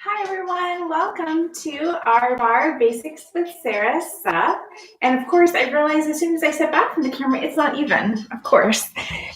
Hi everyone, welcome to our Barre Basics with Sarah setup. And of course, I realized as soon as I step back from the camera, it's not even, of course,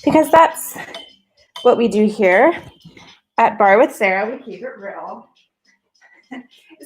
because that's what we do here at Barre with Sarah. We keep it real.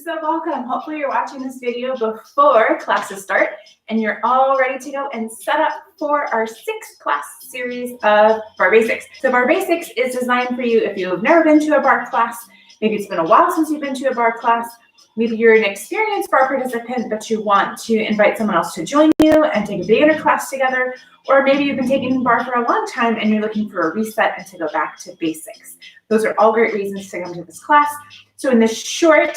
So welcome. Hopefully you're watching this video before classes start and you're all ready to go and set up for our 6th class series of Barre Basics. So Barre Basics is designed for you if you've never been to a barre class. Maybe it's been a while since you've been to a barre class. Maybe you're an experienced barre participant, but you want to invite someone else to join you and take a beginner class together. Or maybe you've been taking barre for a long time and you're looking for a reset and to go back to basics. Those are all great reasons to come to this class. So in this short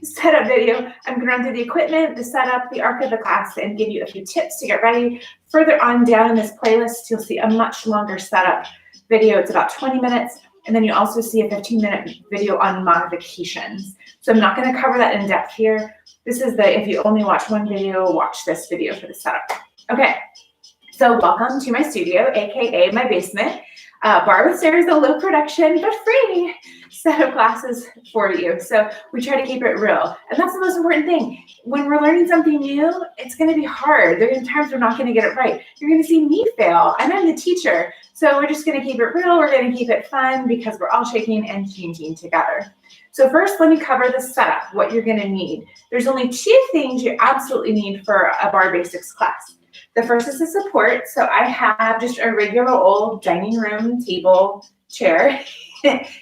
setup video, I'm going to run through the equipment, the setup, the arc of the class, and give you a few tips to get ready. Further on down in this playlist, you'll see a much longer setup video. It's about 20 minutes. And then you also see a 15-minute video on modifications. So I'm not going to cover that in depth here. This is if you only watch one video, watch this video for the setup. Okay, so welcome to my studio, AKA my basement. Barre with Sarah is a low production, but free set of classes for you. So we try to keep it real. And that's the most important thing. When we're learning something new, it's going to be hard. There are going to be times we're not going to get it right. You're going to see me fail, and I'm the teacher. So we're just going to keep it real. We're going to keep it fun because we're all shaking and changing together. So first, let me cover the setup, what you're going to need. There's only 2 things you absolutely need for a Barre Basics class. The first is the support. So I have just a regular old dining room table chair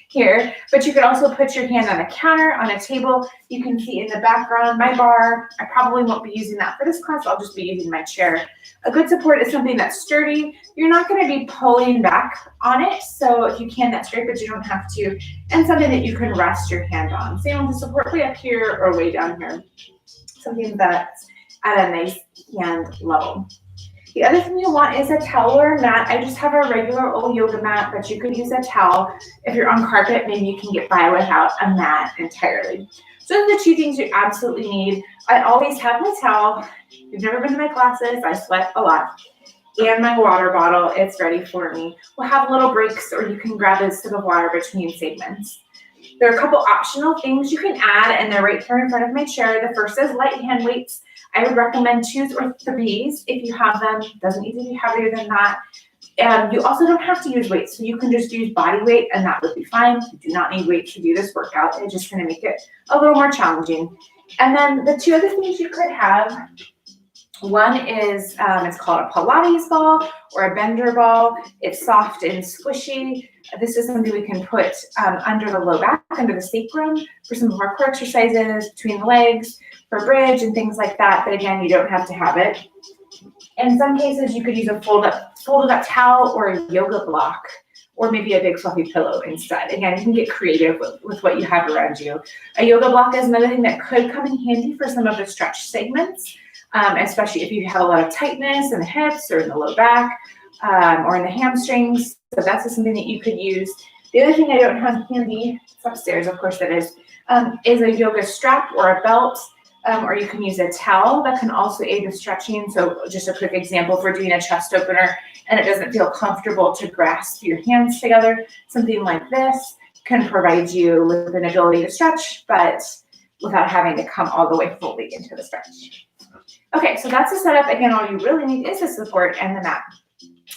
here, but you could also put your hand on a counter, on a table. You can see in the background my bar. I probably won't be using that for this class. I'll just be using my chair. A good support is something that's sturdy. You're not going to be pulling back on it, so if you can, that's great, but you don't have to. And something that you can rest your hand on. Same with the support way up here or way down here. Something that's at a nice hand level. The other thing you want is a towel or a mat. I just have a regular old yoga mat, but you could use a towel. If you're on carpet, maybe you can get by without a mat entirely. So those are the 2 things you absolutely need. I always have my towel. If you've never been to my classes, I sweat a lot. And my water bottle, it's ready for me. We'll have little breaks, or you can grab a sip of water between segments. There are a couple optional things you can add, and they're right here in front of my chair. The first is light hand weights. I would recommend 2s or 3s if you have them. It doesn't need to be heavier than that. You also don't have to use weights, so you can just use body weight, and that would be fine. You do not need weights to do this workout. It's just going to make it a little more challenging. And then the 2 other things you could have, one is it's called a Pilates ball or a bender ball. It's soft and squishy. This is something we can put under the low back, under the sacrum for some of our core exercises, between the legs, for bridge and things like that. But again, you don't have to have it. In some cases, you could use a folded up towel or a yoga block, or maybe a big fluffy pillow instead. Again, you can get creative with what you have around you. A yoga block is another thing that could come in handy for some of the stretch segments, especially if you have a lot of tightness in the hips or in the low back or in the hamstrings. So that's something that you could use. The other thing I don't have handy, it's upstairs, of course that is a yoga strap or a belt. Or you can use a towel that can also aid with stretching. So just a quick example, if we're doing a chest opener and it doesn't feel comfortable to grasp your hands together, something like this can provide you with an ability to stretch, but without having to come all the way fully into the stretch. Okay, so that's the setup. Again, all you really need is the support and the mat.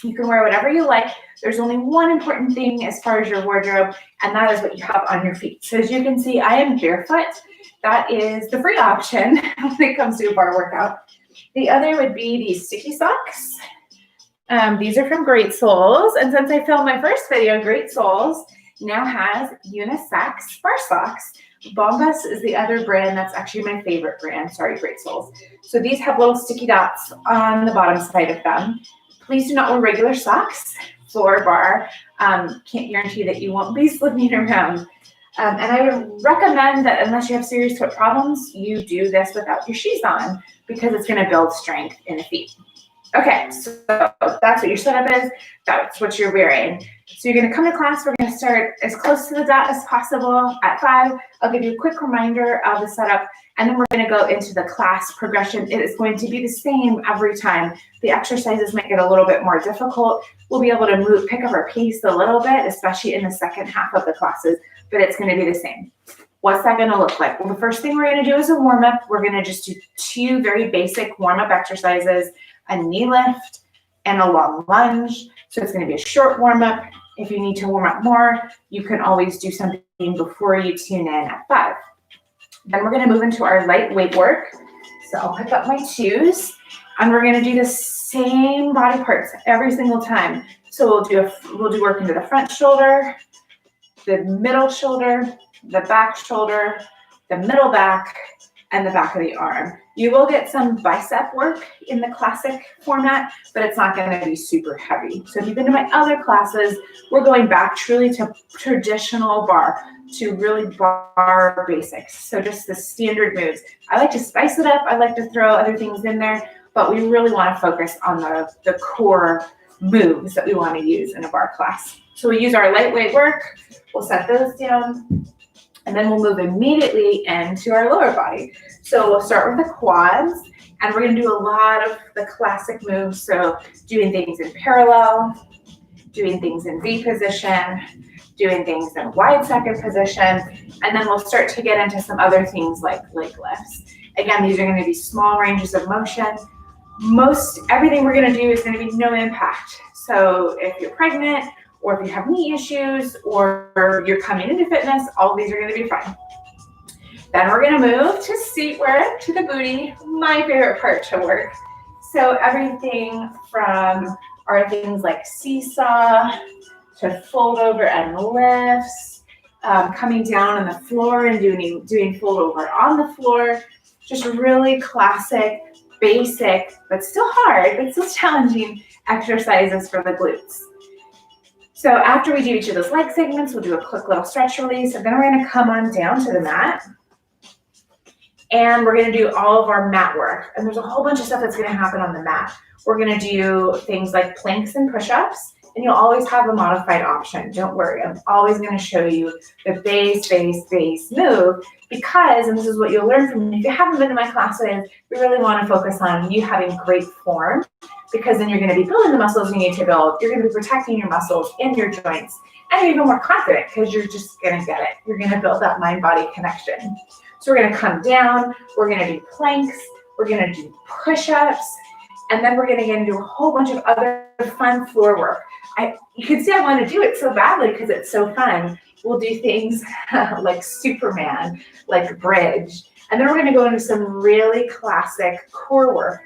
You can wear whatever you like. There's only one important thing as far as your wardrobe, and that is what you have on your feet. So as you can see, I am barefoot. That is the free option when it comes to a barre workout. The other would be these sticky socks. These are from Great Soles. And since I filmed my first video, Great Soles now has unisex barre socks. Bombas is the other brand. That's actually my favorite brand. Sorry, Great Soles. So these have little sticky dots on the bottom side of them. Please do not wear regular socks for barre. Can't guarantee that you won't be slipping around. And I would recommend that unless you have serious foot problems, you do this without your shoes on because it's going to build strength in the feet. Okay, so that's what your setup is. That's what you're wearing. So you're going to come to class. We're going to start as close to the dot as possible at 5. I'll give you a quick reminder of the setup, and then we're going to go into the class progression. It is going to be the same every time. The exercises might get a little bit more difficult. We'll be able to pick up our pace a little bit, especially in the second half of the classes, but it's going to be the same. What's that going to look like? Well, the first thing we're going to do is a warm-up. We're going to just do 2 very basic warm-up exercises, a knee lift and a long lunge. So it's going to be a short warm-up. If you need to warm up more, you can always do something before you tune in at 5. Then we're going to move into our light weight work. So I'll pick up my 2s, and we're going to do the same body parts every single time. So we'll do work into the front shoulder, the middle shoulder, the back shoulder, the middle back, and the back of the arm. You will get some bicep work in the classic format, but it's not going to be super heavy. So if you've been to my other classes, we're going back truly to traditional barre, to really barre basics. So just the standard moves. I like to spice it up. I like to throw other things in there, but we really want to focus on the core moves that we want to use in a barre class. So we use our lightweight work. We'll set those down. And then we'll move immediately into our lower body. So we'll start with the quads, and we're going to do a lot of the classic moves. So doing things in parallel, doing things in V position, doing things in wide second position, and then we'll start to get into some other things like leg lifts. Again, these are going to be small ranges of motion. Everything we're going to do is going to be no impact. So if you're pregnant, or if you have knee issues, or you're coming into fitness, all these are going to be fine. Then we're going to move to seat work, to the booty, my favorite part to work. So everything from our things like seesaw, to fold over and lifts, coming down on the floor and doing fold over on the floor, just really classic, basic, but still hard, but still challenging exercises for the glutes. So after we do each of those leg segments, we'll do a quick little stretch release, and then we're going to come on down to the mat, and we're going to do all of our mat work. And there's a whole bunch of stuff that's going to happen on the mat. We're going to do things like planks and push-ups, and you'll always have a modified option. Don't worry, I'm always going to show you the base move, because, and this is what you'll learn from me, if you haven't been to my classes, we really want to focus on you having great form, because then you're going to be building the muscles you need to build. You're going to be protecting your muscles and your joints, and you're even more confident because you're just going to get it. You're going to build that mind-body connection. So we're going to come down, we're going to do planks, we're going to do push-ups, and then we're going to get into a whole bunch of other fun floor work. You can see I want to do it so badly because it's so fun. We'll do things like Superman, like bridge, and then we're going to go into some really classic core work.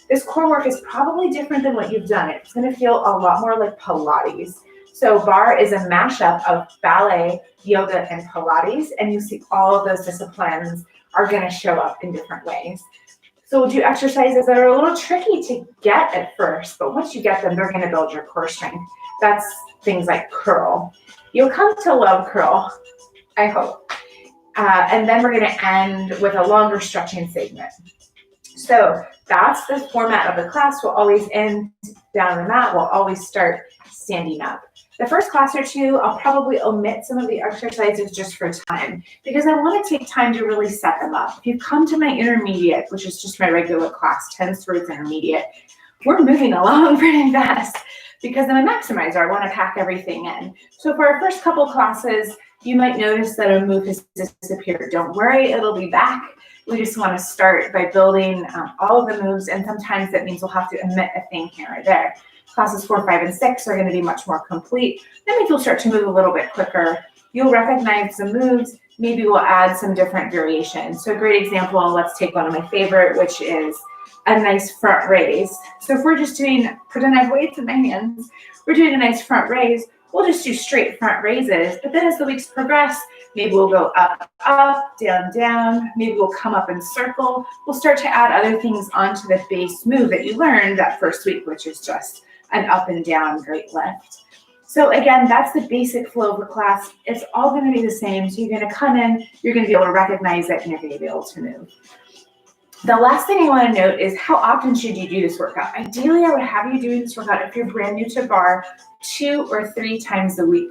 This core work is probably different than what you've done. It's going to feel a lot more like Pilates. So barre is a mashup of ballet, yoga, and Pilates, and you see all of those disciplines are going to show up in different ways. So we'll do exercises that are a little tricky to get at first, but once you get them, they're going to build your core strength. That's things like curl. You'll come to love curl, I hope. And then we're going to end with a longer stretching segment. So that's the format of the class. We'll always end down on the mat. We'll always start standing up. The first class or two, I'll probably omit some of the exercises just for time, because I want to take time to really set them up. If you come to my intermediate, which is just my regular class, 10 through intermediate, we're moving along pretty fast because I'm a maximizer. I want to pack everything in. So for our first couple classes, you might notice that a move has disappeared. Don't worry, it'll be back. We just want to start by building all of the moves, and sometimes that means we'll have to omit a thing here or there. Classes 4, 5, and 6 are going to be much more complete. That means you'll start to move a little bit quicker. You'll recognize the moves. Maybe we'll add some different variations. So a great example, let's take one of my favorite, which is a nice front raise. So if we're just doing, pretend I have weights in my hands, we're doing a nice front raise, we'll just do straight front raises. But then as the weeks progress, maybe we'll go up, up, down, down. Maybe we'll come up and circle. We'll start to add other things onto the base move that you learned that first week, which is just an up and down great lift. So again, that's the basic flow of the class. It's all going to be the same. So you're going to come in, you're going to be able to recognize it, and you're going to be able to move. The last thing I want to note is how often should you do this workout? Ideally, I would have you doing this workout if you're brand new to barre 2 or 3 times a week.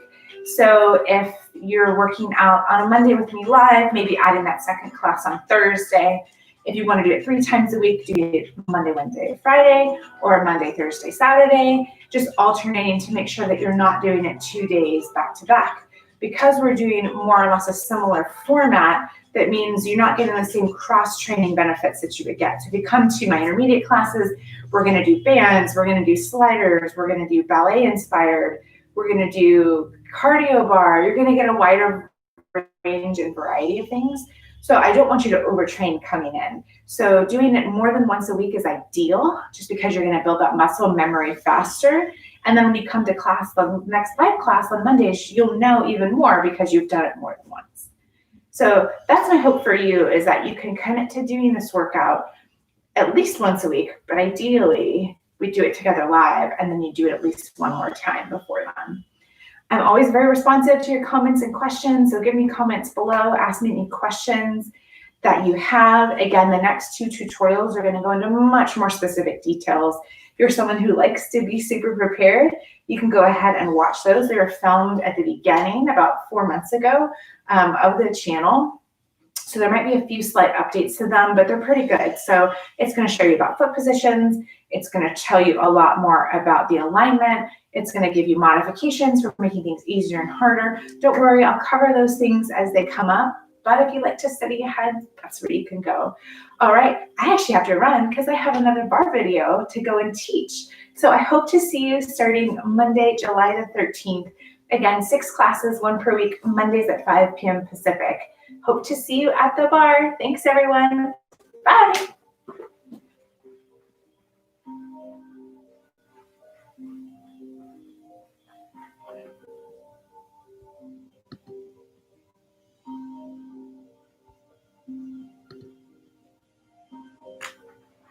So if you're working out on a Monday with me live, maybe adding that second class on Thursday, If you want to do it 3 times a week, do it Monday, Wednesday, Friday, or Monday, Thursday, Saturday, just alternating to make sure that you're not doing it 2 days back to back. Because we're doing more or less a similar format, that means you're not getting the same cross-training benefits that you would get. So if you come to my intermediate classes, we're going to do bands, we're going to do sliders, we're going to do ballet inspired, we're going to do cardio bar, you're going to get a wider range and variety of things. So I don't want you to overtrain coming in. So doing it more than once a week is ideal, just because you're going to build up muscle memory faster. And then when you come to class, the next live class on Mondays, you'll know even more because you've done it more than once. So that's my hope for you, is that you can commit to doing this workout at least once a week, but ideally we do it together live, and then you do it at least one more time before then. I'm always very responsive to your comments and questions, so give me comments below, ask me any questions that you have. Again, the next 2 tutorials are going to go into much more specific details. If you're someone who likes to be super prepared, you can go ahead and watch those. They were filmed at the beginning about 4 months ago of the channel. So there might be a few slight updates to them, but they're pretty good. So it's going to show you about foot positions. It's going to tell you a lot more about the alignment. It's going to give you modifications for making things easier and harder. Don't worry, I'll cover those things as they come up. But if you like to study ahead, that's where you can go. All right, I actually have to run because I have another bar video to go and teach. So I hope to see you starting Monday, July the 13th. Again, 6 classes, 1 per week, Mondays at 5 p.m. Pacific. Hope to see you at the bar. Thanks, everyone. Bye.